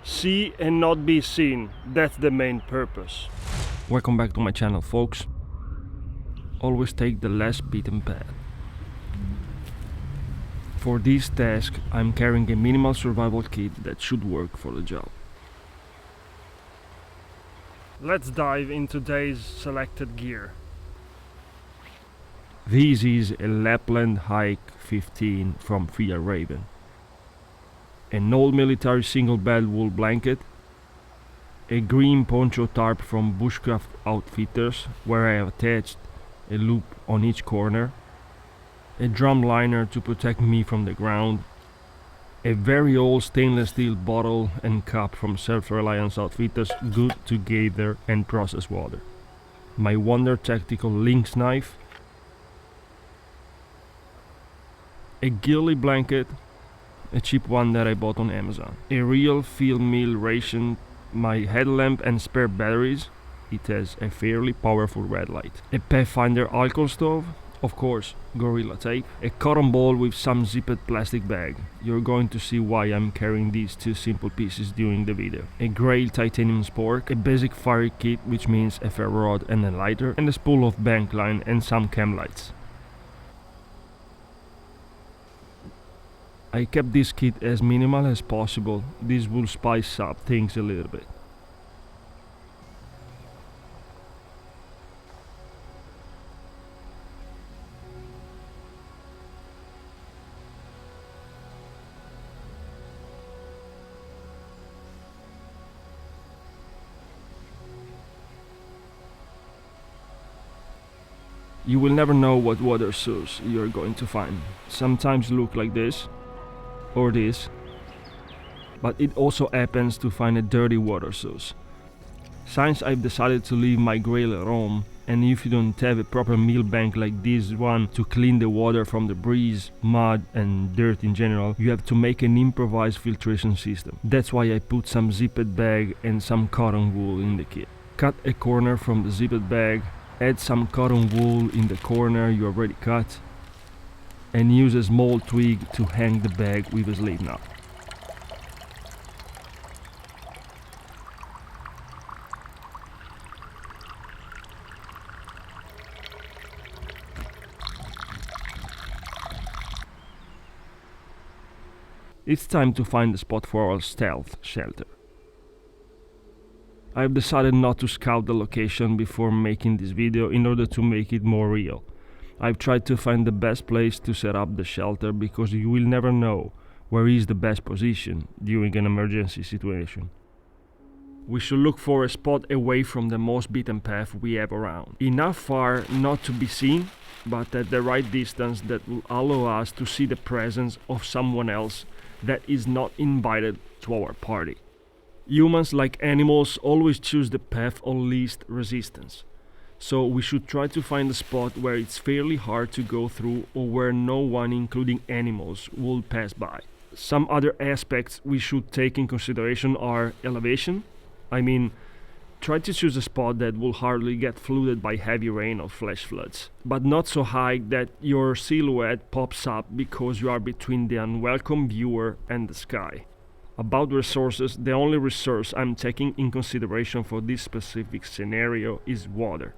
See and not be seen, that's the main purpose. Welcome back to my channel, folks. Always take the less beaten path. For this task, I'm carrying a minimal survival kit that should work for the job. Let's dive into today's selected gear. This is a Lapland Hike 15 from Via Raven. An old military single bed wool blanket, a green poncho tarp from Bushcraft Outfitters where I have attached a loop on each corner, a drum liner to protect me from the ground, a very old stainless steel bottle and cup from Self-Reliance Outfitters, good to gather and process water, my Wonder Tactical Lynx knife, a ghillie blanket, a cheap one that I bought on Amazon, a real field meal ration, my headlamp and spare batteries. It has a fairly powerful red light, a Pathfinder alcohol stove, of course, Gorilla Tape, a cotton ball with some zipped plastic bag. You're going to see why I'm carrying these two simple pieces during the video. A grey titanium spork, a basic fire kit, which means a ferro rod and a lighter, and a spool of bank line and some cam lights. I kept this kit as minimal as possible. This will spice up things a little bit. You will never know what water source you're going to find. Sometimes look like this or this, but it also happens to find a dirty water source. Since I've decided to leave my grill at home, and if you don't have a proper meal bank like this one to clean the water from the breeze, mud and dirt in general, you have to make an improvised filtration system. That's why I put some zipped bag and some cotton wool in the kit. Cut a corner from the zipped bag, add some cotton wool in the corner you already cut, and use a small twig to hang the bag with a slip knot. It's time to find the spot for our stealth shelter. I've decided not to scout the location before making this video in order to make it more real. I've tried to find the best place to set up the shelter because you will never know where is the best position during an emergency situation. We should look for a spot away from the most beaten path we have around. Enough far not to be seen, but at the right distance that will allow us to see the presence of someone else that is not invited to our party. Humans, like animals, always choose the path of least resistance. So we should try to find a spot where it's fairly hard to go through or where no one, including animals, will pass by. Some other aspects we should take in consideration are elevation. I mean, try to choose a spot that will hardly get flooded by heavy rain or flash floods, but not so high that your silhouette pops up because you are between the unwelcome viewer and the sky. About resources, the only resource I'm taking in consideration for this specific scenario is water.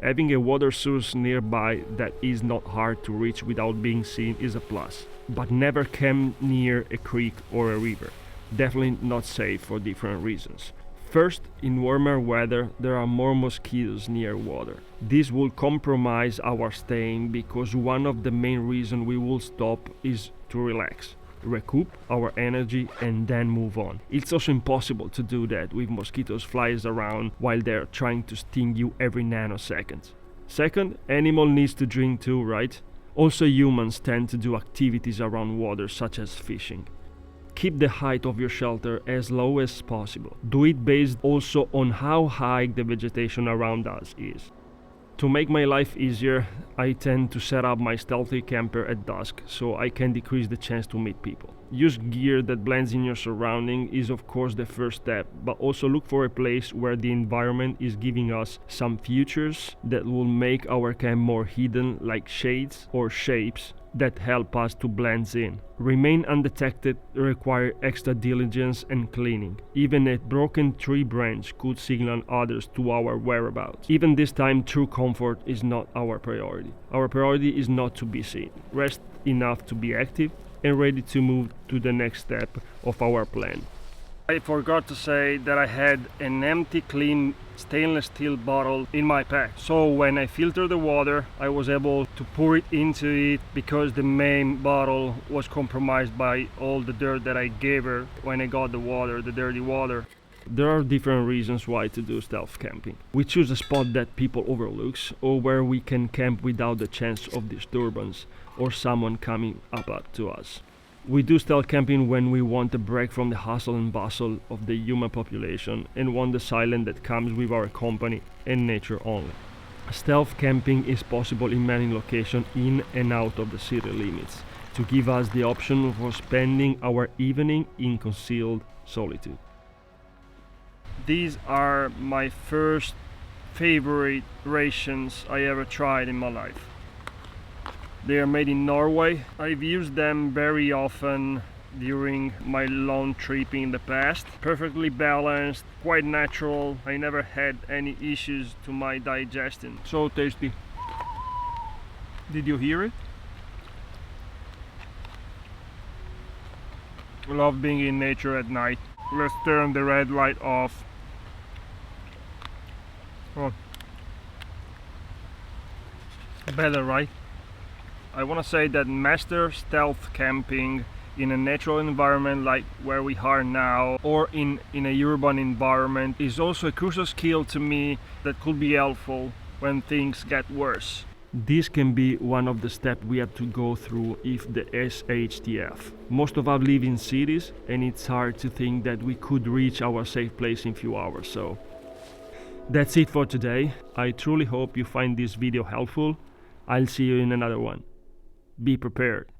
Having a water source nearby that is not hard to reach without being seen is a plus, but never come near a creek or a river. Definitely not safe for different reasons. First, in warmer weather, there are more mosquitoes near water. This will compromise our staying because one of the main reasons we will stop is to relax, recoup our energy and then move on. It's also impossible to do that with mosquitoes flies around while they're trying to sting you every nanosecond. Second, animal needs to drink too, right? Also humans tend to do activities around water such as fishing. Keep the height of your shelter as low as possible. Do it based also on how high the vegetation around us is. To make my life easier, I tend to set up my stealthy camper at dusk so I can decrease the chance to meet people. Use gear that blends in your surrounding is of course the first step, but also look for a place where the environment is giving us some features that will make our camp more hidden, like shades or shapes that help us to blend in. Remain undetected require extra diligence and cleaning. Even a broken tree branch could signal others to our whereabouts. Even this time, true comfort is not our priority. Our priority is not to be seen. Rest enough to be active and ready to move to the next step of our plan. I forgot to say that I had an empty, clean stainless steel bottle in my pack. So when I filtered the water, I was able to pour it into it because the main bottle was compromised by all the dirt that I gave her when I got the water, the dirty water. There are different reasons why to do stealth camping. We choose a spot that people overlooks, or where we can camp without the chance of disturbance or someone coming up to us. We do stealth camping when we want a break from the hustle and bustle of the human population and want the silence that comes with our company and nature only. Stealth camping is possible in many locations in and out of the city limits to give us the option for spending our evening in concealed solitude. These are my first favorite rations I ever tried in my life. They are made in Norway. I've used them very often during my long trip in the past. Perfectly balanced, quite natural. I never had any issues to my digestion. So tasty. Did you hear it? I love being in nature at night. Let's turn the red light off. Oh. Better, right? I want to say that master stealth camping in a natural environment like where we are now, or in a urban environment, is also a crucial skill to me that could be helpful when things get worse. This can be one of the steps we have to go through if the SHTF. Most of us live in cities and it's hard to think that we could reach our safe place in few hours. So that's it for today. I truly hope you find this video helpful. I'll see you in another one. Be prepared.